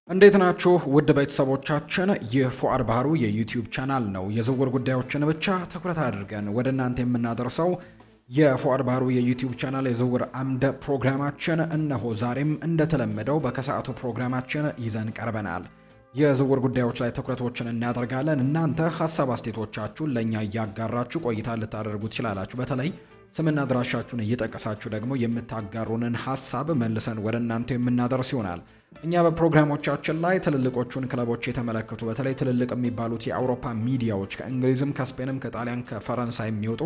እንዴት ናችሁ ውድ ቤተሰቦቻችን? ይህ ፉአድ ባህሩ የዩቲዩብ ቻናል ነው። የዝውውር ጉዳዮችን ብቻ ትኩረት አድርገን ወደ እናንተ የምናደርሰው የፉአድ ባህሩ የዩቲዩብ ቻናል የዝውውር አምደ ፕሮግራማችን እነሆ ዛሬም እንደተለመደው በከሰዓቱ ፕሮግራማችን ይዘን ቀርበናል። የዝውውር ጉዳዮች ላይ ትኩረቶችን እናደርጋለን። እናንተ ሀሳብ አስተያየቶቻችሁን ለእኛ እያጋራችሁ ቆይታ ልታደርጉ ትችላላችሁ። በተለይ ስምና አድራሻችሁን እየጠቀሳችሁ ደግሞ የምታጋሩንን ሀሳብ መልሰን ወደ እናንተ የምናደርስ ይሆናል። እኛ በፕሮግራሞቻችን ላይ ትልልቆቹን ክለቦች የተመለከቱ በተለይ ትልልቅ የሚባሉት የአውሮፓ ሚዲያዎች ከእንግሊዝም ከስፔንም ከጣሊያን ከፈረንሳይ የሚወጡ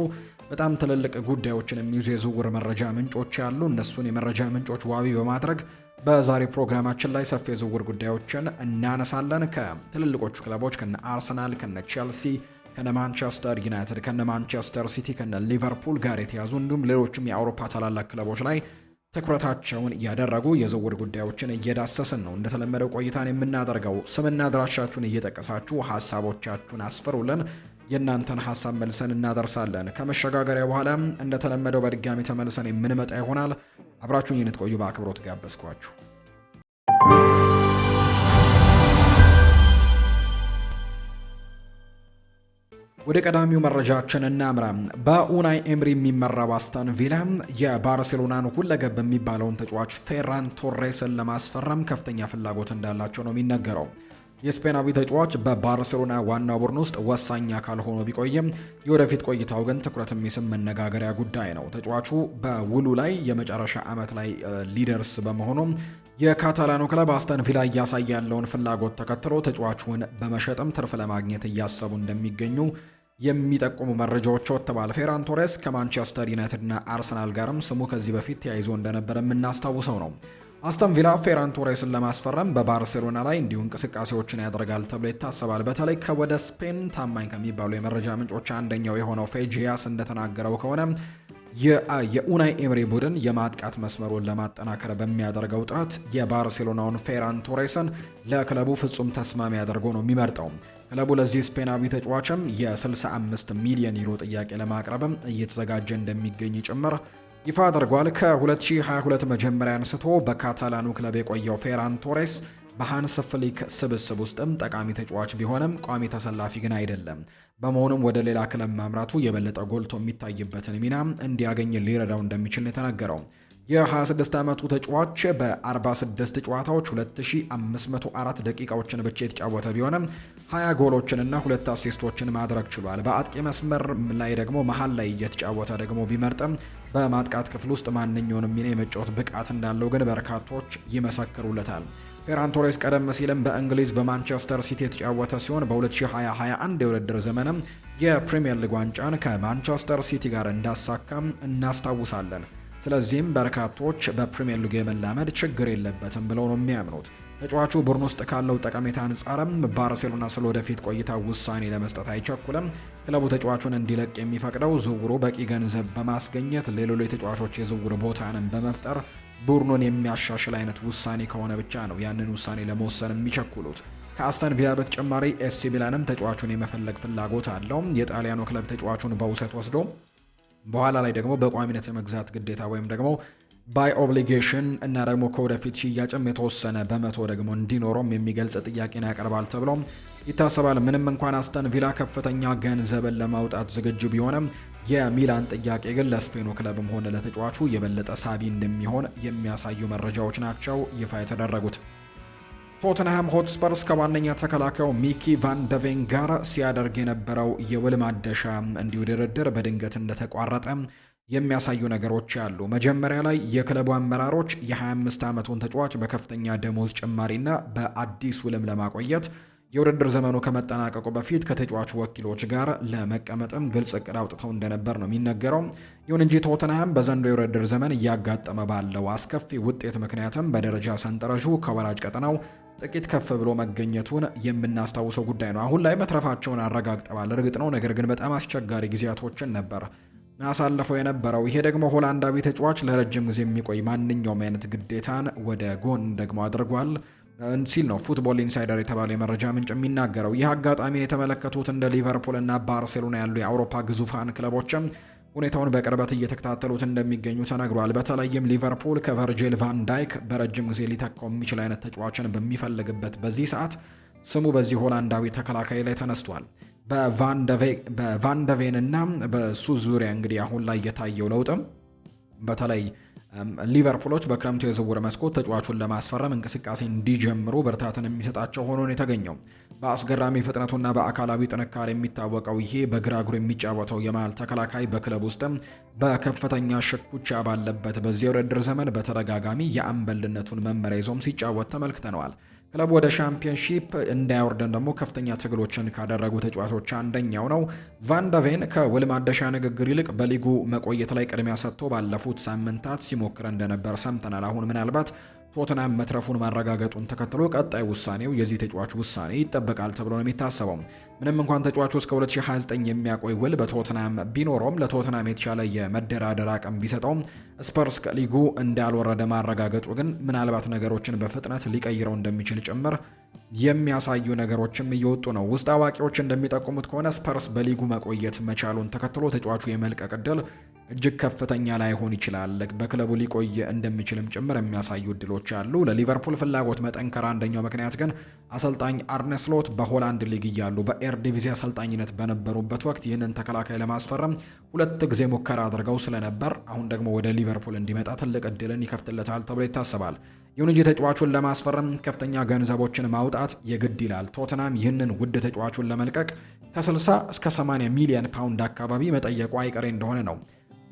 በጣም ትልልቅ ጉዳዮችን የሚይዙ የዝውውር መረጃ ምንጮች ያሉ እነሱን የመረጃ ምንጮች ዋቢ በማድረግ በዛሬ ፕሮግራማችን ላይ ሰፊ የዝውውር ጉዳዮችን እናነሳለን። ከትልልቆቹ ክለቦች ከነ አርሰናል፣ ከነ ቼልሲ፣ ከነ ማንቸስተር ዩናይትድ፣ ከነ ማንቸስተር ሲቲ፣ ከነ ሊቨርፑል ጋር የተያዙ እንዲሁም ሌሎችም የአውሮፓ ታላላቅ ክለቦች ላይ ትኩረታቸውን ያደረጉ የዝውውር ጉዳዮችን እየዳሰስን ነው እንደተለመደው ቆይታን የምናደርገው። ስምና አድራሻችሁን እየጠቀሳችሁ ሀሳቦቻችሁን አስፈሩልን። የእናንተን ሀሳብ መልሰን እናደርሳለን። ከመሸጋገሪያ በኋላ እንደተለመደው በድጋሚ ተመልሰን የምንመጣ ይሆናል። አብራችሁን እንድትቆዩ በአክብሮት ጋበዝኳችሁ። ወደ ቀዳሚው መረጃችን እናምራ። በኡናይ ኤምሪ የሚመራው አስተን ቪላ የባርሴሎናን ሁለገብ የሚባለውን ተጫዋች ፌራን ቶሬስን ለማስፈረም ከፍተኛ ፍላጎት እንዳላቸው ነው የሚነገረው። የስፔናዊ ተጫዋች በባርሴሎና ዋናው ቡድን ውስጥ ወሳኝ አካል ሆኖ ቢቆይም የወደፊት ቆይታው ግን ትኩረት የሚስብ መነጋገሪያ ጉዳይ ነው። ተጫዋቹ በውሉ ላይ የመጨረሻ ዓመት ላይ ሊደርስ በመሆኑ የካታላኑ ክለብ አስተን ቪላ እያሳየ ያለውን ፍላጎት ተከትሎ ተጫዋቹን በመሸጥም ትርፍ ለማግኘት እያሰቡ እንደሚገኙ የሚጠቁሙ መረጃዎች ወጥተዋል። ፌራን ቶሬስ ከማንቸስተር ዩናይትድ እና አርሰናል ጋርም ስሙ ከዚህ በፊት ተያይዞ እንደነበረ የምናስታውሰው ነው። አስተን ቪላ ፌራን ቶሬስን ለማስፈረም በባርሴሎና ላይ እንዲሁ እንቅስቃሴዎችን ያደርጋል ተብሎ ይታሰባል። በተለይ ከወደ ስፔን ታማኝ ከሚባሉ የመረጃ ምንጮች አንደኛው የሆነው ፌጂያስ እንደተናገረው ከሆነ የኡናይ ኤምሪ ቡድን የማጥቃት መስመሩን ለማጠናከር በሚያደርገው ጥረት የባርሴሎናውን ፌራን ቶሬስን ለክለቡ ፍጹም ተስማሚ አድርጎ ነው የሚመርጠው። ክለቡ ለዚህ ስፔናዊ ተጫዋችም የ65 ሚሊዮን ዩሮ ጥያቄ ለማቅረብም እየተዘጋጀ እንደሚገኝ ጭምር ይፋ አድርጓል። ከ2022 መጀመሪያ አንስቶ በካታላኑ ክለብ የቆየው ፌራን ቶሬስ በሃንስ ፍሊክ ስብስብ ውስጥም ጠቃሚ ተጫዋች ቢሆንም ቋሚ ተሰላፊ ግን አይደለም። በመሆኑም ወደ ሌላ ክለብ ማምራቱ የበለጠ ጎልቶ የሚታይበትን ሚና እንዲያገኝ ሊረዳው እንደሚችል የተነገረው የ26 ዓመቱ ተጫዋች በ46 ጨዋታዎች 2504 ደቂቃዎችን ብቻ የተጫወተ ቢሆንም 20 ጎሎችንና 2 አሲስቶችን ማድረግ ችሏል። በአጥቂ መስመር ላይ ደግሞ መሀል ላይ እየተጫወተ ደግሞ ቢመርጥም በማጥቃት ክፍል ውስጥ ማንኛውንም ሚና የመጫወት ብቃት እንዳለው ግን በርካቶች ይመሰክሩለታል። ፌራን ቶሬስ ቀደም ሲልም በእንግሊዝ በማንቸስተር ሲቲ የተጫወተ ሲሆን በ2021 የውድድር ዘመንም የፕሪሚየር ሊግ ዋንጫን ከማንቸስተር ሲቲ ጋር እንዳሳካም እናስታውሳለን። ስለዚህም በርካቶች በፕሪሚየር ሊግ የመላመድ ችግር የለበትም ብለው ነው የሚያምኑት። ተጫዋቹ ቡድን ውስጥ ካለው ጠቀሜታ አንጻርም ባርሴሎና ስለ ወደፊት ቆይታ ውሳኔ ለመስጠት አይቸኩልም። ክለቡ ተጫዋቹን እንዲለቅ የሚፈቅደው ዝውውሩ በቂ ገንዘብ በማስገኘት ሌሎች ተጫዋቾች የዝውውር ቦታንም በመፍጠር ቡድኑን የሚያሻሽል አይነት ውሳኔ ከሆነ ብቻ ነው ያንን ውሳኔ ለመወሰን የሚቸኩሉት። ከአስተን ቪላ በተጨማሪ ኤሲ ሚላንም ተጫዋቹን የመፈለግ ፍላጎት አለው። የጣሊያኑ ክለብ ተጫዋቹን በውሰት ወስዶ በኋላ ላይ ደግሞ በቋሚነት የመግዛት ግዴታ ወይም ደግሞ ባይ ኦብሊጌሽን እና ደግሞ ከወደፊት ሽያጭም የተወሰነ በመቶ ደግሞ እንዲኖረውም የሚገልጽ ጥያቄን ያቀርባል ተብሎ ይታሰባል። ምንም እንኳን አስተን ቪላ ከፍተኛ ገንዘብን ለማውጣት ዝግጁ ቢሆንም የሚላን ጥያቄ ግን ለስፔኑ ክለብም ሆነ ለተጫዋቹ የበለጠ ሳቢ እንደሚሆን የሚያሳዩ መረጃዎች ናቸው ይፋ የተደረጉት። ቶተንሃም ሆትስፐርስ ከዋነኛ ተከላካዩ ሚኪ ቫን ደቬን ጋር ሲያደርግ የነበረው የውል ማደሻ እንዲሁ ድርድር በድንገት እንደተቋረጠ የሚያሳዩ ነገሮች አሉ። መጀመሪያ ላይ የክለቡ አመራሮች የ25 ዓመቱን ተጫዋች በከፍተኛ ደሞዝ ጭማሪና በአዲስ ውልም ለማቆየት የውድድር ዘመኑ ከመጠናቀቁ በፊት ከተጫዋቹ ወኪሎች ጋር ለመቀመጥም ግልጽ እቅድ አውጥተው እንደነበር ነው የሚነገረው። ይሁን እንጂ ቶተንሃም በዘንድሮው የውድድር ዘመን እያጋጠመ ባለው አስከፊ ውጤት ምክንያትም በደረጃ ሰንጠረዡ ከወራጅ ቀጠናው ጥቂት ከፍ ብሎ መገኘቱን የምናስታውሰው ጉዳይ ነው። አሁን ላይ መትረፋቸውን አረጋግጠዋል፣ እርግጥ ነው። ነገር ግን በጣም አስቸጋሪ ጊዜያቶችን ነበር አሳልፈው የነበረው። ይሄ ደግሞ ሆላንዳዊ ተጫዋች ለረጅም ጊዜ የሚቆይ ማንኛውም አይነት ግዴታን ወደ ጎን ደግሞ አድርጓል ሲል ነው ፉትቦል ኢንሳይደር የተባለው የመረጃ ምንጭ የሚናገረው። ይህ አጋጣሚን የተመለከቱት እንደ ሊቨርፑል እና ባርሴሎና ያሉ የአውሮፓ ግዙፋን ክለቦችም ሁኔታውን በቅርበት እየተከታተሉት እንደሚገኙ ተነግሯል። በተለይም ሊቨርፑል ከቨርጂል ቫን ዳይክ በረጅም ጊዜ ሊተካው የሚችል አይነት ተጫዋችን በሚፈልግበት በዚህ ሰዓት ስሙ በዚህ ሆላንዳዊ ተከላካይ ላይ ተነስቷል። በቫንደቬን እና በሱ ዙሪያ እንግዲህ አሁን ላይ የታየው ለውጥም በተለይ ሊቨርፑሎች በክረምቱ የዝውውር መስኮት ተጫዋቹን ለማስፈረም እንቅስቃሴ እንዲጀምሩ ብርታትን የሚሰጣቸው ሆኖ ነው የተገኘው። በአስገራሚ ፍጥነቱና በአካላዊ ጥንካሬ የሚታወቀው ይሄ በግራ እግሩ የሚጫወተው የመሃል ተከላካይ በክለብ ውስጥም በከፍተኛ ሽኩቻ ባለበት በዚህ የውድድር ዘመን በተደጋጋሚ የአምበልነቱን መመሪያ ይዞም ሲጫወት ተመልክተነዋል። ክለቡ ወደ ሻምፒዮንሺፕ እንዳይወርደን ደግሞ ከፍተኛ ትግሎችን ካደረጉ ተጫዋቾች አንደኛው ነው። ቫንደቬን ከውል ማደሻ ንግግር ይልቅ በሊጉ መቆየት ላይ ቅድሚያ ሰጥቶ ባለፉት ሳምንታት ሲሞክር እንደነበር ሰምተናል። አሁን ምናልባት ቶትናም መትረፉን ማረጋገጡን ተከትሎ ቀጣይ ውሳኔው የዚህ ተጫዋች ውሳኔ ይጠበቃል ተብሎ ነው የሚታሰበው። ምንም እንኳን ተጫዋቹ እስከ 2029 የሚያቆይ ውል በቶትናም ቢኖረውም ለቶትናም የተሻለ የመደራደር አቅም ቢሰጠውም ስፐርስ ከሊጉ እንዳልወረደ ማረጋገጡ ግን ምናልባት ነገሮችን በፍጥነት ሊቀይረው እንደሚችል ጭምር የሚያሳዩ ነገሮችም እየወጡ ነው። ውስጥ አዋቂዎች እንደሚጠቁሙት ከሆነ ስፐርስ በሊጉ መቆየት መቻሉን ተከትሎ ተጫዋቹ የመልቀቅ ዕድል እጅግ ከፍተኛ ላይሆን ይችላል። በክለቡ ሊቆይ እንደሚችልም ጭምር የሚያሳዩ እድሎች አሉ። ለሊቨርፑል ፍላጎት መጠንከር አንደኛው ምክንያት ግን አሰልጣኝ አርነ ስሎት በሆላንድ ሊግ እያሉ በኤርዲቪዚ አሰልጣኝነት በነበሩበት ወቅት ይህንን ተከላካይ ለማስፈረም 2 ጊዜ ሙከራ አድርገው ስለነበር አሁን ደግሞ ወደ ሊቨርፑል እንዲመጣ ትልቅ እድልን ይከፍትለታል ተብሎ ይታሰባል። ይሁን እንጂ ተጫዋቹን ለማስፈረም ከፍተኛ ገንዘቦችን ማውጣት የግድ ይላል። ቶትናም ይህንን ውድ ተጫዋቹን ለመልቀቅ ከ60 እስከ 80 ሚሊዮን ፓውንድ አካባቢ መጠየቁ አይቀሬ እንደሆነ ነው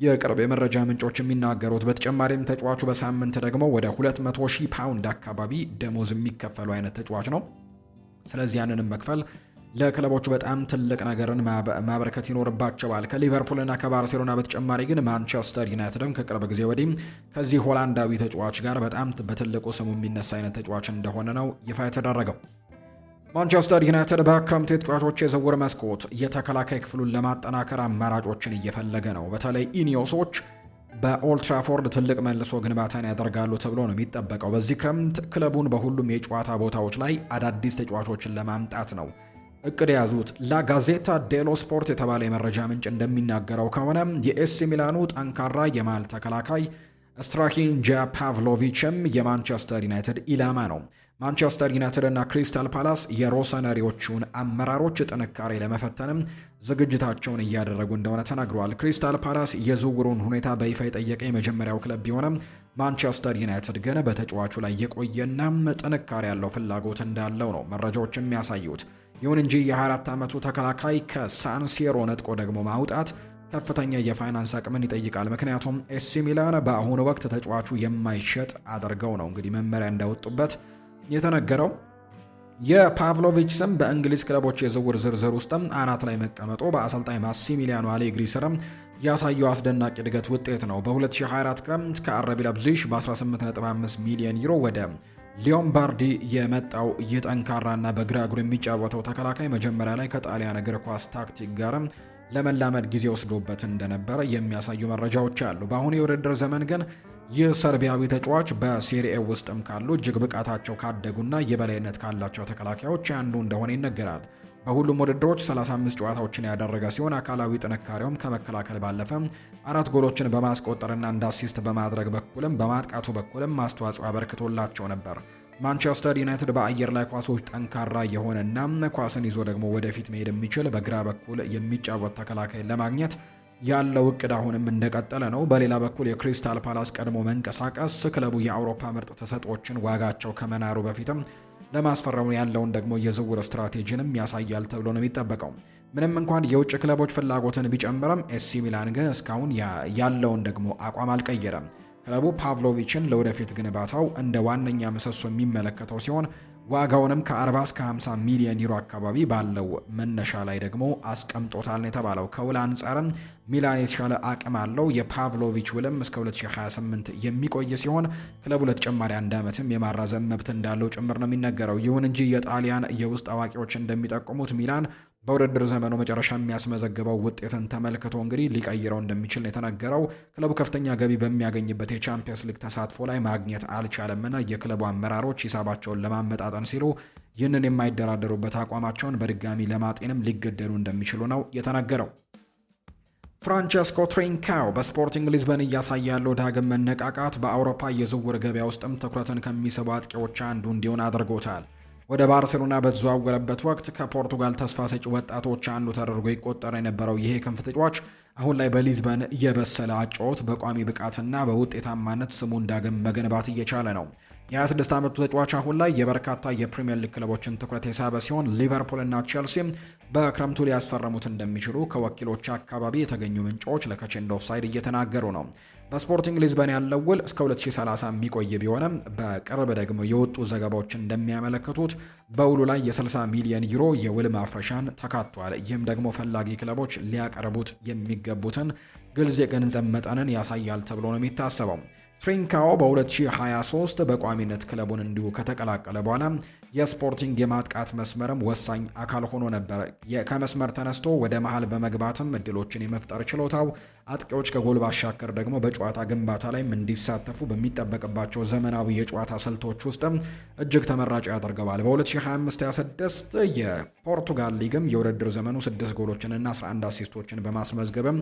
የቅርብ የመረጃ ምንጮች የሚናገሩት። በተጨማሪም ተጫዋቹ በሳምንት ደግሞ ወደ 200,000 ፓውንድ አካባቢ ደሞዝ የሚከፈሉ አይነት ተጫዋች ነው። ስለዚህ ያንንም መክፈል ለክለቦቹ በጣም ትልቅ ነገርን ማበረከት ይኖርባቸዋል። ከሊቨርፑልና ከባርሴሎና በተጨማሪ ግን ማንቸስተር ዩናይትድም ከቅርብ ጊዜ ወዲህ ከዚህ ሆላንዳዊ ተጫዋች ጋር በጣም በትልቁ ስሙ የሚነሳ አይነት ተጫዋች እንደሆነ ነው ይፋ የተደረገው። ማንቸስተር ዩናይትድ በክረምቱ የተጫዋቾች የዝውውር መስኮት የተከላካይ ክፍሉን ለማጠናከር አማራጮችን እየፈለገ ነው። በተለይ ኢኒዮሶች በኦልትራፎርድ ትልቅ መልሶ ግንባታን ያደርጋሉ ተብሎ ነው የሚጠበቀው። በዚህ ክረምት ክለቡን በሁሉም የጨዋታ ቦታዎች ላይ አዳዲስ ተጫዋቾችን ለማምጣት ነው እቅድ የያዙት። ላጋዜታ ዴሎ ስፖርት የተባለ የመረጃ ምንጭ እንደሚናገረው ከሆነ የኤሲ ሚላኑ ጠንካራ የመሃል ተከላካይ ስትራሂንጃ ፓቭሎቪችም የማንቸስተር ዩናይትድ ኢላማ ነው። ማንቸስተር ዩናይትድ እና ክሪስታል ፓላስ የሮሰነሪዎቹን አመራሮች ጥንካሬ ለመፈተንም ዝግጅታቸውን እያደረጉ እንደሆነ ተናግረዋል። ክሪስታል ፓላስ የዝውውሩን ሁኔታ በይፋ የጠየቀ የመጀመሪያው ክለብ ቢሆንም ማንቸስተር ዩናይትድ ግን በተጫዋቹ ላይ የቆየና ጥንካሬ ያለው ፍላጎት እንዳለው ነው መረጃዎች የሚያሳዩት። ይሁን እንጂ የ24 ዓመቱ ተከላካይ ከሳንሲሮ ነጥቆ ደግሞ ማውጣት ከፍተኛ የፋይናንስ አቅምን ይጠይቃል። ምክንያቱም ኤሲ ሚላን በአሁኑ ወቅት ተጫዋቹ የማይሸጥ አድርገው ነው እንግዲህ መመሪያ እንዳወጡበት የተነገረው። የፓቭሎቪች ስም በእንግሊዝ ክለቦች የዝውውር ዝርዝር ውስጥም አናት ላይ መቀመጡ በአሰልጣኝ ማሲሚሊያኖ አሌግሪ ስርም ያሳየው አስደናቂ እድገት ውጤት ነው። በ2024 ክረምት ከአረቢ ለብዚሽ በ18.5 ሚሊዮን ዩሮ ወደ ሊዮምባርዲ የመጣው ይህ ጠንካራና በግራ እግሩ የሚጫወተው ተከላካይ መጀመሪያ ላይ ከጣሊያን እግር ኳስ ታክቲክ ጋርም ለመላመድ ጊዜ ወስዶበት እንደነበረ የሚያሳዩ መረጃዎች አሉ። በአሁኑ የውድድር ዘመን ግን ይህ ሰርቢያዊ ተጫዋች በሴሪኤ ውስጥም ካሉ እጅግ ብቃታቸው ካደጉና የበላይነት ካላቸው ተከላካዮች አንዱ እንደሆነ ይነገራል። በሁሉም ውድድሮች 35 ጨዋታዎችን ያደረገ ሲሆን አካላዊ ጥንካሬውም ከመከላከል ባለፈ 4 ጎሎችን በማስቆጠርና እንደ አሲስት በማድረግ በኩልም በማጥቃቱ በኩልም አስተዋጽኦ አበርክቶላቸው ነበር። ማንቸስተር ዩናይትድ በአየር ላይ ኳሶች ጠንካራ የሆነና ኳስን ይዞ ደግሞ ወደፊት መሄድ የሚችል በግራ በኩል የሚጫወት ተከላካይ ለማግኘት ያለው እቅድ አሁንም እንደቀጠለ ነው። በሌላ በኩል የክሪስታል ፓላስ ቀድሞ መንቀሳቀስ ክለቡ የአውሮፓ ምርጥ ተሰጥኦችን ዋጋቸው ከመናሩ በፊትም ለማስፈረሙ ያለውን ደግሞ የዝውውር ስትራቴጂንም ያሳያል ተብሎ ነው የሚጠበቀው። ምንም እንኳን የውጭ ክለቦች ፍላጎትን ቢጨምርም ኤሲ ሚላን ግን እስካሁን ያለውን ደግሞ አቋም አልቀየረም። ክለቡ ፓቭሎቪችን ለወደፊት ግንባታው እንደ ዋነኛ ምሰሶ የሚመለከተው ሲሆን ዋጋውንም ከ40 እስከ 50 ሚሊዮን ዩሮ አካባቢ ባለው መነሻ ላይ ደግሞ አስቀምጦታል ነው የተባለው። ከውል አንጻርም ሚላን የተሻለ አቅም አለው። የፓቭሎቪች ውልም እስከ 2028 የሚቆይ ሲሆን ክለቡ ለተጨማሪ 1 ዓመትም የማራዘም መብት እንዳለው ጭምር ነው የሚነገረው። ይሁን እንጂ የጣሊያን የውስጥ አዋቂዎች እንደሚጠቁሙት ሚላን በውድድር ዘመኑ መጨረሻ የሚያስመዘግበው ውጤትን ተመልክቶ እንግዲህ ሊቀይረው እንደሚችል የተነገረው። ክለቡ ከፍተኛ ገቢ በሚያገኝበት የቻምፒየንስ ሊግ ተሳትፎ ላይ ማግኘት አልቻለምና የክለቡ አመራሮች ሂሳባቸውን ለማመጣጠን ሲሉ ይህንን የማይደራደሩበት አቋማቸውን በድጋሚ ለማጤንም ሊገደዱ እንደሚችሉ ነው የተነገረው። ፍራንቸስኮ ትሪንካው በስፖርቲንግ ሊዝበን እያሳየ ያለው ዳግም መነቃቃት በአውሮፓ የዝውውር ገበያ ውስጥም ትኩረትን ከሚስቡ አጥቂዎች አንዱ እንዲሆን አድርጎታል። ወደ ባርሴሎና በተዘዋወረበት ወቅት ከፖርቱጋል ተስፋ ሰጪ ወጣቶች አንዱ ተደርጎ ይቆጠር የነበረው ይሄ ክንፍ ተጫዋች አሁን ላይ በሊዝበን የበሰለ አጨዋወት በቋሚ ብቃትና በውጤታማነት ስሙን ዳግም መገንባት እየቻለ ነው። የ26 ዓመቱ ተጫዋች አሁን ላይ የበርካታ የፕሪሚየር ሊግ ክለቦችን ትኩረት የሳበ ሲሆን ሊቨርፑልና ቼልሲም በክረምቱ ሊያስፈርሙት እንደሚችሉ ከወኪሎች አካባቢ የተገኙ ምንጮች ለከቼንዶ ኦፍሳይድ እየተናገሩ ነው። በስፖርቲንግ ሊዝበን ያለው ውል እስከ 2030 የሚቆይ ቢሆንም በቅርብ ደግሞ የወጡ ዘገባዎች እንደሚያመለክቱት በውሉ ላይ የ60 ሚሊዮን ዩሮ የውል ማፍረሻን ተካቷል። ይህም ደግሞ ፈላጊ ክለቦች ሊያቀርቡት የሚገቡትን ግልጽ የገንዘብ መጠንን ያሳያል ተብሎ ነው የሚታሰበው። ትሪንካኦ በ2023 በቋሚነት ክለቡን እንዲሁ ከተቀላቀለ በኋላ የስፖርቲንግ የማጥቃት መስመርም ወሳኝ አካል ሆኖ ነበር። ከመስመር ተነስቶ ወደ መሃል በመግባትም እድሎችን የመፍጠር ችሎታው አጥቂዎች ከጎል ባሻገር ደግሞ በጨዋታ ግንባታ ላይም እንዲሳተፉ በሚጠበቅባቸው ዘመናዊ የጨዋታ ስልቶች ውስጥም እጅግ ተመራጭ ያደርገዋል። በ2025/26 የፖርቱጋል ሊግም የውድድር ዘመኑ 6 ጎሎችንና 11 አሲስቶችን በማስመዝገብም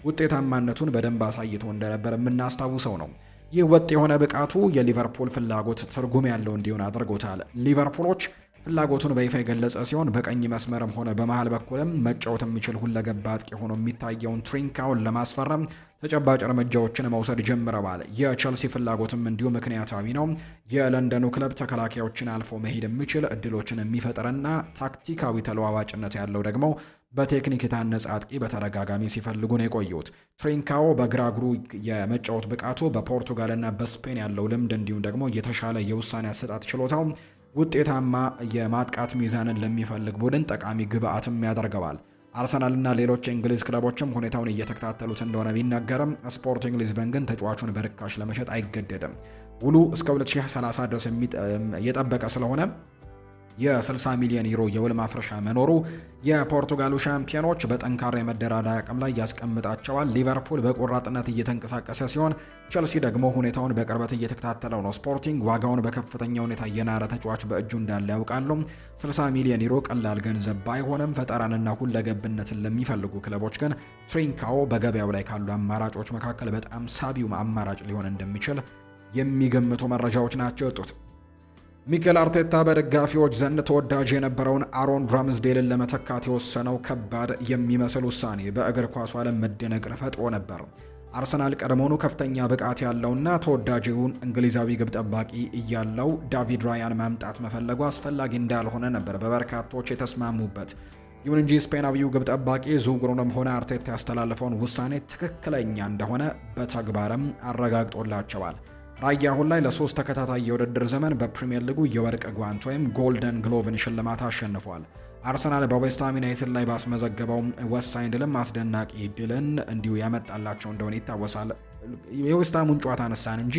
ውጤታማነቱን በደንብ አሳይቶ እንደነበር የምናስታውሰው ነው። ይህ ወጥ የሆነ ብቃቱ የሊቨርፑል ፍላጎት ትርጉም ያለው እንዲሆን አድርጎታል። ሊቨርፑሎች ፍላጎቱን በይፋ የገለጸ ሲሆን በቀኝ መስመርም ሆነ በመሃል በኩልም መጫወት የሚችል ሁለገብ አጥቂ ሆኖ የሚታየውን ትሪንካውን ለማስፈረም ተጨባጭ እርምጃዎችን መውሰድ ጀምረዋል። የቸልሲ ፍላጎትም እንዲሁ ምክንያታዊ ነው። የለንደኑ ክለብ ተከላካዮችን አልፎ መሄድ የሚችል እድሎችን የሚፈጥርና ታክቲካዊ ተለዋዋጭነት ያለው ደግሞ በቴክኒክ የታነጸ አጥቂ በተደጋጋሚ ሲፈልጉ ነው የቆዩት። ትሪንካኦ በግራ እግሩ የመጫወት ብቃቱ በፖርቱጋልና በስፔን ያለው ልምድ እንዲሁም ደግሞ የተሻለ የውሳኔ አሰጣጥ ችሎታው ውጤታማ የማጥቃት ሚዛንን ለሚፈልግ ቡድን ጠቃሚ ግብአትም ያደርገዋል። አርሰናልና ሌሎች የእንግሊዝ ክለቦችም ሁኔታውን እየተከታተሉት እንደሆነ ቢናገርም ስፖርቲንግ ሊዝበን ግን ተጫዋቹን በርካሽ ለመሸጥ አይገደድም። ውሉ እስከ 2030 ድረስ የጠበቀ ስለሆነ የ60 ሚሊዮን ዩሮ የውል ማፍረሻ መኖሩ የፖርቱጋሉ ሻምፒዮኖች በጠንካራ የመደራደሪያ አቅም ላይ ያስቀምጣቸዋል። ሊቨርፑል በቆራጥነት እየተንቀሳቀሰ ሲሆን፣ ቸልሲ ደግሞ ሁኔታውን በቅርበት እየተከታተለው ነው። ስፖርቲንግ ዋጋውን በከፍተኛ ሁኔታ የናረ ተጫዋች በእጁ እንዳለ ያውቃሉ። 60 ሚሊዮን ዩሮ ቀላል ገንዘብ ባይሆንም ፈጠራንና ሁለገብነትን ለሚፈልጉ ክለቦች ግን ትሪንካኦ በገበያው ላይ ካሉ አማራጮች መካከል በጣም ሳቢው አማራጭ ሊሆን እንደሚችል የሚገምቱ መረጃዎች ናቸው የወጡት። ሚኬል አርቴታ በደጋፊዎች ዘንድ ተወዳጅ የነበረውን አሮን ራምስዴልን ለመተካት የወሰነው ከባድ የሚመስል ውሳኔ በእግር ኳሱ ዓለም መደነቅን ፈጥሮ ነበር። አርሰናል ቀድሞውኑ ከፍተኛ ብቃት ያለውና ተወዳጅውን እንግሊዛዊ ግብ ጠባቂ እያለው ዳቪድ ራያን ማምጣት መፈለጉ አስፈላጊ እንዳልሆነ ነበር በበርካቶች የተስማሙበት። ይሁን እንጂ ስፔናዊው ግብ ጠባቂ ዝውውሩንም ሆነ አርቴታ ያስተላለፈውን ውሳኔ ትክክለኛ እንደሆነ በተግባርም አረጋግጦላቸዋል። ራያ አሁን ላይ ለ3 ተከታታይ የውድድር ዘመን በፕሪሚየር ሊጉ የወርቅ ጓንት ወይም ጎልደን ግሎቭን ሽልማት አሸንፏል። አርሰናል በዌስትሃም ዩናይትድ ላይ ባስመዘገበው ወሳኝ ድልም አስደናቂ ድልን እንዲሁ ያመጣላቸው እንደሆነ ይታወሳል። የዌስትሃሙን ጨዋታ አነሳን እንጂ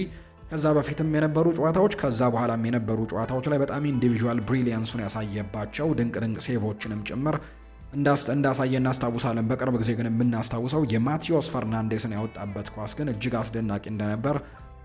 ከዛ በፊትም የነበሩ ጨዋታዎች ከዛ በኋላም የነበሩ ጨዋታዎች ላይ በጣም ኢንዲቪጁዋል ብሪሊያንሱን ያሳየባቸው ድንቅ ሴቮችንም ጭምር እንዳሳየ እናስታውሳለን። በቅርብ ጊዜ ግን የምናስታውሰው የማቴዎስ ፈርናንዴስን ያወጣበት ኳስ ግን እጅግ አስደናቂ እንደነበር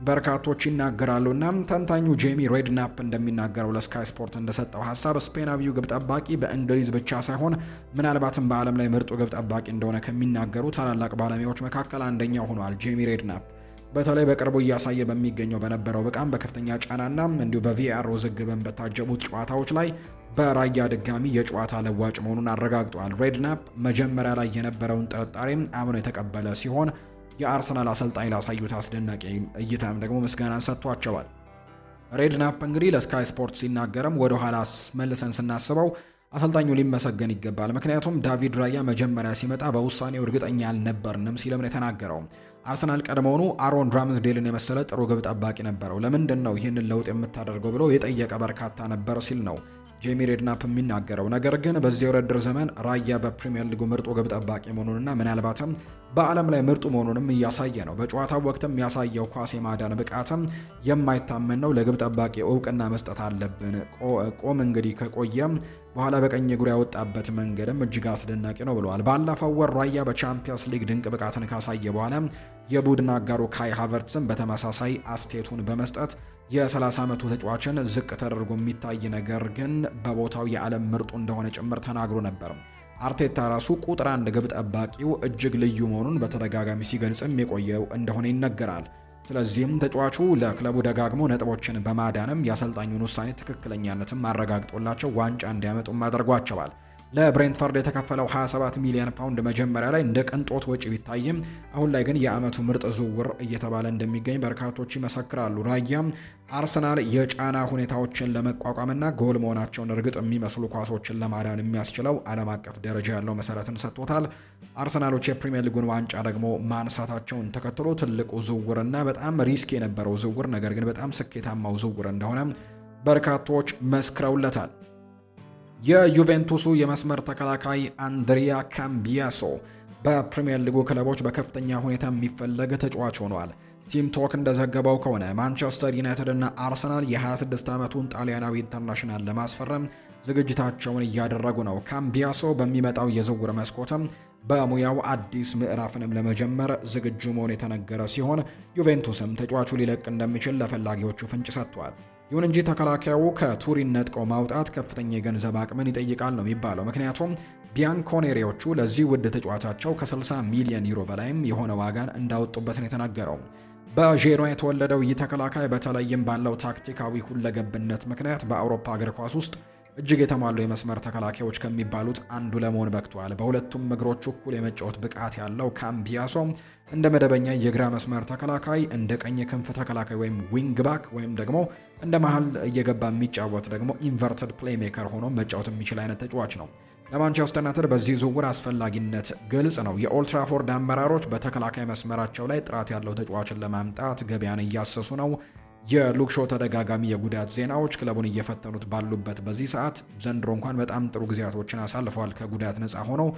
በርካቶች ይናገራሉ። እናም ተንታኙ ጄሚ ሬድናፕ እንደሚናገረው ለስካይ ስፖርት እንደሰጠው ሀሳብ ስፔናዊው ግብ ጠባቂ በእንግሊዝ ብቻ ሳይሆን ምናልባትም በዓለም ላይ ምርጡ ግብ ጠባቂ እንደሆነ ከሚናገሩ ታላላቅ ባለሙያዎች መካከል አንደኛው ሆኗል። ጄሚ ሬድናፕ በተለይ በቅርቡ እያሳየ በሚገኘው በነበረው ብቃም በከፍተኛ ጫናና እንዲሁ በቪአር ውዝግብን በታጀቡት ጨዋታዎች ላይ በራያ ድጋሚ የጨዋታ ለዋጭ መሆኑን አረጋግጧል። ሬድናፕ መጀመሪያ ላይ የነበረውን ጥርጣሬም አምኖ የተቀበለ ሲሆን የአርሰናል አሰልጣኝ ላሳዩት አስደናቂ እይታም ደግሞ ምስጋናን ሰጥቷቸዋል። ሬድናፕ እንግዲህ ለስካይ ስፖርት ሲናገርም ወደ ኋላ መልሰን ስናስበው አሰልጣኙ ሊመሰገን ይገባል፣ ምክንያቱም ዳቪድ ራያ መጀመሪያ ሲመጣ በውሳኔው እርግጠኛ አልነበርንም ሲልም ነው የተናገረው። አርሰናል ቀድሞውኑ አሮን ራምስዴልን የመሰለ ጥሩ ግብ ጠባቂ ነበረው፣ ለምንድን ነው ይህንን ለውጥ የምታደርገው ብሎ የጠየቀ በርካታ ነበር ሲል ነው ጄሚ ሬድናፕ የሚናገረው። ነገር ግን በዚህ የውድድር ዘመን ራያ በፕሪሚየር ሊጉ ምርጡ ግብ ጠባቂ መሆኑንና ምናልባትም በዓለም ላይ ምርጡ መሆኑንም እያሳየ ነው። በጨዋታው ወቅትም ያሳየው ኳስ የማዳን ብቃትም የማይታመን ነው። ለግብ ጠባቂ እውቅና መስጠት አለብን። ቆም እንግዲህ ከቆየም በኋላ በቀኝ እግሩ ያወጣበት መንገድም እጅግ አስደናቂ ነው ብለዋል። ባለፈው ወር ራያ በቻምፒየንስ ሊግ ድንቅ ብቃትን ካሳየ በኋላ የቡድን አጋሩ ካይ ሃቨርትስም በተመሳሳይ አስቴቱን በመስጠት የ30 ዓመቱ ተጫዋችን ዝቅ ተደርጎ የሚታይ ነገር ግን በቦታው የዓለም ምርጡ እንደሆነ ጭምር ተናግሮ ነበር። አርቴታ ራሱ ቁጥር 1 ግብ ጠባቂው እጅግ ልዩ መሆኑን በተደጋጋሚ ሲገልጽም የቆየው እንደሆነ ይነገራል። ስለዚህም ተጫዋቹ ለክለቡ ደጋግሞ ነጥቦችን በማዳንም የአሰልጣኙን ውሳኔ ትክክለኛነትም አረጋግጦላቸው ዋንጫ እንዲያመጡም አድርጓቸዋል። ለብሬንትፈርድ የተከፈለው 27 ሚሊዮን ፓውንድ መጀመሪያ ላይ እንደ ቅንጦት ወጪ ቢታይም አሁን ላይ ግን የዓመቱ ምርጥ ዝውውር እየተባለ እንደሚገኝ በርካቶች ይመሰክራሉ። ራያም አርሰናል የጫና ሁኔታዎችን ለመቋቋምና ጎል መሆናቸውን እርግጥ የሚመስሉ ኳሶችን ለማዳን የሚያስችለው ዓለም አቀፍ ደረጃ ያለው መሰረትን ሰጥቶታል። አርሰናሎች የፕሪሚየር ሊጉን ዋንጫ ደግሞ ማንሳታቸውን ተከትሎ ትልቁ ዝውውርና በጣም ሪስክ የነበረው ዝውውር ነገር ግን በጣም ስኬታማው ዝውውር እንደሆነ በርካቶች መስክረውለታል። የዩቬንቱሱ የመስመር ተከላካይ አንድሪያ ካምቢያሶ በፕሪሚየር ሊጉ ክለቦች በከፍተኛ ሁኔታ የሚፈለግ ተጫዋች ሆኗል። ቲም ቶክ እንደዘገበው ከሆነ ማንቸስተር ዩናይትድ እና አርሰናል የ26 ዓመቱን ጣሊያናዊ ኢንተርናሽናል ለማስፈረም ዝግጅታቸውን እያደረጉ ነው። ካምቢያሶ በሚመጣው የዝውውር መስኮትም በሙያው አዲስ ምዕራፍንም ለመጀመር ዝግጁ መሆኑ የተነገረ ሲሆን ዩቬንቱስም ተጫዋቹ ሊለቅ እንደሚችል ለፈላጊዎቹ ፍንጭ ሰጥቷል። ይሁን እንጂ ተከላካዩ ከቱሪን ነጥቀው ማውጣት ከፍተኛ የገንዘብ አቅምን ይጠይቃል ነው የሚባለው። ምክንያቱም ቢያንኮኔሪዎቹ ለዚህ ውድ ተጫዋቻቸው ከ60 ሚሊዮን ዩሮ በላይም የሆነ ዋጋን እንዳወጡበት ነው የተናገረው። በዤኖ የተወለደው ይህ ተከላካይ በተለይም ባለው ታክቲካዊ ሁለገብነት ምክንያት በአውሮፓ እግር ኳስ ውስጥ እጅግ የተሟሉ የመስመር ተከላካዮች ከሚባሉት አንዱ ለመሆን በቅቷል። በሁለቱም እግሮች እኩል የመጫወት ብቃት ያለው ካምቢያሶ እንደ መደበኛ የግራ መስመር ተከላካይ፣ እንደ ቀኝ ክንፍ ተከላካይ ወይም ዊንግ ባክ ወይም ደግሞ እንደ መሀል እየገባ የሚጫወት ደግሞ ኢንቨርትድ ፕሌይሜከር ሆኖ መጫወት የሚችል አይነት ተጫዋች ነው። ለማንቸስተር ዩናይትድ በዚህ ዝውውር አስፈላጊነት ግልጽ ነው። የኦልትራፎርድ አመራሮች በተከላካይ መስመራቸው ላይ ጥራት ያለው ተጫዋችን ለማምጣት ገበያን እያሰሱ ነው። የሉክሾ ተደጋጋሚ የጉዳት ዜናዎች ክለቡን እየፈተኑት ባሉበት በዚህ ሰዓት ዘንድሮ እንኳን በጣም ጥሩ ጊዜያቶችን አሳልፈዋል ከጉዳት ነፃ ሆነው።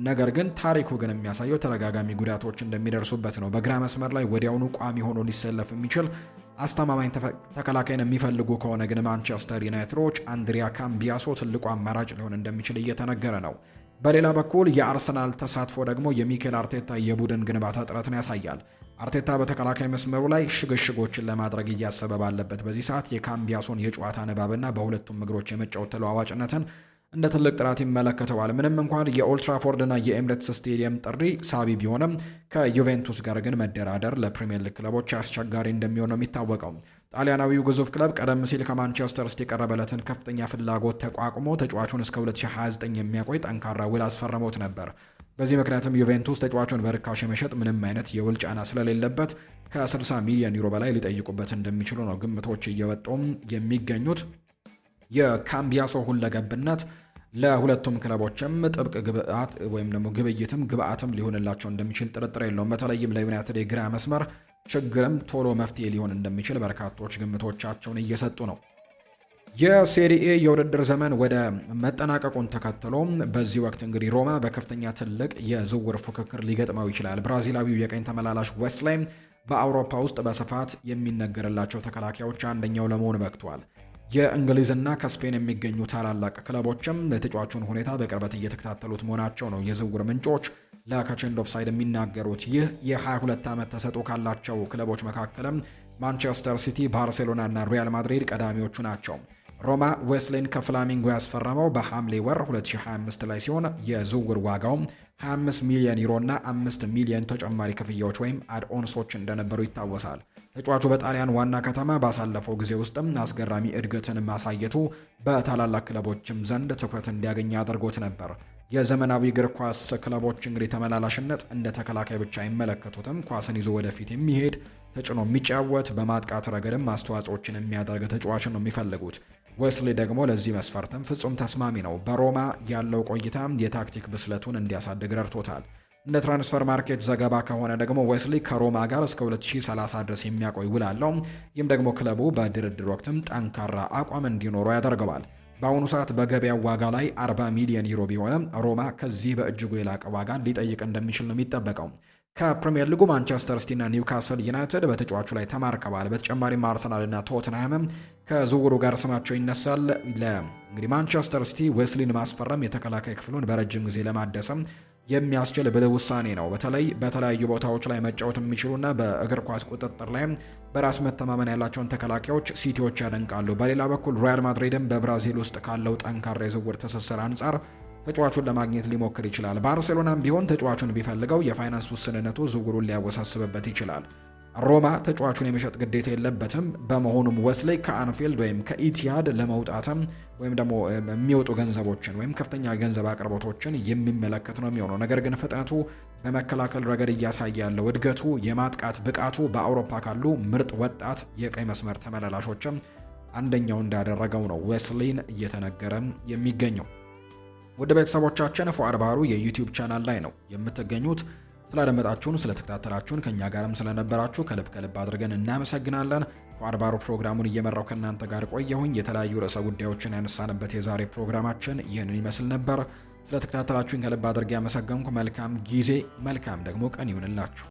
ነገር ግን ታሪኩ ግን የሚያሳየው ተደጋጋሚ ጉዳቶች እንደሚደርሱበት ነው። በግራ መስመር ላይ ወዲያውኑ ቋሚ ሆኖ ሊሰለፍ የሚችል አስተማማኝ ተከላካይን የሚፈልጉ ከሆነ ግን ማንቸስተር ዩናይትዶች አንድሪያ ካምቢያሶ ትልቁ አማራጭ ሊሆን እንደሚችል እየተነገረ ነው። በሌላ በኩል የአርሰናል ተሳትፎ ደግሞ የሚኬል አርቴታ የቡድን ግንባታ ጥረትን ያሳያል። አርቴታ በተከላካይ መስመሩ ላይ ሽግሽጎችን ለማድረግ እያሰበ ባለበት በዚህ ሰዓት የካምቢያሶን የጨዋታ ንባብና በሁለቱም እግሮች የመጫወት ተለዋዋጭነትን እንደ ትልቅ ጥራት ይመለከተዋል። ምንም እንኳን የኦልትራፎርድና የኤምሬትስ ስቴዲየም ጥሪ ሳቢ ቢሆንም ከዩቬንቱስ ጋር ግን መደራደር ለፕሪሚየር ሊግ ክለቦች አስቸጋሪ እንደሚሆን ነው የሚታወቀው። ጣሊያናዊው ግዙፍ ክለብ ቀደም ሲል ከማንቸስተር ሲቲ የቀረበለትን ከፍተኛ ፍላጎት ተቋቁሞ ተጫዋቹን እስከ 2029 የሚያቆይ ጠንካራ ውል አስፈርሞት ነበር። በዚህ ምክንያትም ዩቬንቱስ ተጫዋቹን በርካሽ የመሸጥ ምንም አይነት የውል ጫና ስለሌለበት ከ60 ሚሊዮን ዩሮ በላይ ሊጠይቁበት እንደሚችሉ ነው ግምቶች እየወጡም የሚገኙት። የካምቢያሶ ሁለገብነት ለሁለቱም ክለቦችም ጥብቅ ግብአት ወይም ደግሞ ግብይትም ግብአትም ሊሆንላቸው እንደሚችል ጥርጥር የለውም። በተለይም ለዩናይትድ የግራ መስመር ችግርም ቶሎ መፍትሄ ሊሆን እንደሚችል በርካቶች ግምቶቻቸውን እየሰጡ ነው። የሴሪኤ የውድድር ዘመን ወደ መጠናቀቁን ተከትሎ በዚህ ወቅት እንግዲህ ሮማ በከፍተኛ ትልቅ የዝውውር ፉክክር ሊገጥመው ይችላል። ብራዚላዊው የቀኝ ተመላላሽ ዌስሌይ በአውሮፓ ውስጥ በስፋት የሚነገርላቸው ተከላካዮች አንደኛው ለመሆን በቅቷል። የእንግሊዝና ከስፔን የሚገኙ ታላላቅ ክለቦችም የተጫዋቹን ሁኔታ በቅርበት እየተከታተሉት መሆናቸው ነው የዝውውር ምንጮች ለካቼንድ ኦፍሳይድ የሚናገሩት። ይህ የ22 ዓመት ተሰጥኦ ካላቸው ክለቦች መካከልም ማንቸስተር ሲቲ፣ ባርሴሎና እና ሪያል ማድሪድ ቀዳሚዎቹ ናቸው። ሮማ ዌስሌን ከፍላሚንጎ ያስፈረመው በሐምሌ ወር 2025 ላይ ሲሆን የዝውውር ዋጋውም 25 ሚሊዮን ዩሮ እና 5 ሚሊዮን ተጨማሪ ክፍያዎች ወይም አድኦንሶች እንደነበሩ ይታወሳል። ተጫዋቹ በጣሊያን ዋና ከተማ ባሳለፈው ጊዜ ውስጥም አስገራሚ እድገትን ማሳየቱ በታላላቅ ክለቦችም ዘንድ ትኩረት እንዲያገኝ አድርጎት ነበር። የዘመናዊ እግር ኳስ ክለቦች እንግዲህ ተመላላሽነት እንደ ተከላካይ ብቻ አይመለከቱትም። ኳስን ይዞ ወደፊት የሚሄድ ተጭኖ የሚጫወት በማጥቃት ረገድም አስተዋጽኦችን የሚያደርግ ተጫዋችን ነው የሚፈልጉት። ዌስሊ ደግሞ ለዚህ መስፈርትም ፍጹም ተስማሚ ነው። በሮማ ያለው ቆይታ የታክቲክ ብስለቱን እንዲያሳድግ ረድቶታል። እንደ ትራንስፈር ማርኬት ዘገባ ከሆነ ደግሞ ዌስሊ ከሮማ ጋር እስከ 2030 ድረስ የሚያቆይ ውል አለው። ይህም ደግሞ ክለቡ በድርድር ወቅትም ጠንካራ አቋም እንዲኖረው ያደርገዋል። በአሁኑ ሰዓት በገበያው ዋጋ ላይ 40 ሚሊዮን ዩሮ ቢሆንም ሮማ ከዚህ በእጅጉ የላቀ ዋጋ ሊጠይቅ እንደሚችል ነው የሚጠበቀው። ከፕሪሚየር ሊጉ ማንቸስተር ሲቲ እና ኒውካስል ዩናይትድ በተጫዋቹ ላይ ተማርከዋል። በተጨማሪም አርሰናል እና ቶትንሃምም ከዝውውሩ ጋር ስማቸው ይነሳል። እንግዲህ ማንቸስተር ሲቲ ዌስሊን ማስፈረም የተከላካይ ክፍሉን በረጅም ጊዜ ለማደስም የሚያስችል ብልህ ውሳኔ ነው። በተለይ በተለያዩ ቦታዎች ላይ መጫወት የሚችሉና በእግር ኳስ ቁጥጥር ላይ በራስ መተማመን ያላቸውን ተከላካዮች ሲቲዎች ያደንቃሉ። በሌላ በኩል ሪያል ማድሪድም በብራዚል ውስጥ ካለው ጠንካራ የዝውውር ትስስር አንጻር ተጫዋቹን ለማግኘት ሊሞክር ይችላል። ባርሴሎናም ቢሆን ተጫዋቹን ቢፈልገው የፋይናንስ ውስንነቱ ዝውውሩን ሊያወሳስብበት ይችላል። ሮማ ተጫዋቹን የመሸጥ ግዴታ የለበትም። በመሆኑም ዌስሌይ ከአንፊልድ ወይም ከኢቲያድ ለመውጣትም ወይም ደግሞ የሚወጡ ገንዘቦችን ወይም ከፍተኛ ገንዘብ አቅርቦቶችን የሚመለከት ነው የሚሆነው። ነገር ግን ፍጥነቱ በመከላከል ረገድ እያሳየ ያለው እድገቱ፣ የማጥቃት ብቃቱ በአውሮፓ ካሉ ምርጥ ወጣት የቀይ መስመር ተመላላሾችም አንደኛው እንዳደረገው ነው ዌስሌይን እየተነገረ የሚገኘው። ውድ ቤተሰቦቻችን ፉአድ ባህሩ የዩቲዩብ ቻናል ላይ ነው የምትገኙት። ስላደመጣችሁን ስለተከታተላችሁን ከኛ ጋርም ስለነበራችሁ ከልብ አድርገን እናመሰግናለን። ፉአድ ባህሩ ፕሮግራሙን እየመራው ከእናንተ ጋር ቆየሁኝ። የተለያዩ ርዕሰ ጉዳዮችን ያነሳንበት የዛሬ ፕሮግራማችን ይህንን ይመስል ነበር። ስለተከታተላችሁን ከልብ አድርጌ ያመሰገንኩ። መልካም ጊዜ፣ መልካም ደግሞ ቀን ይሁንላችሁ።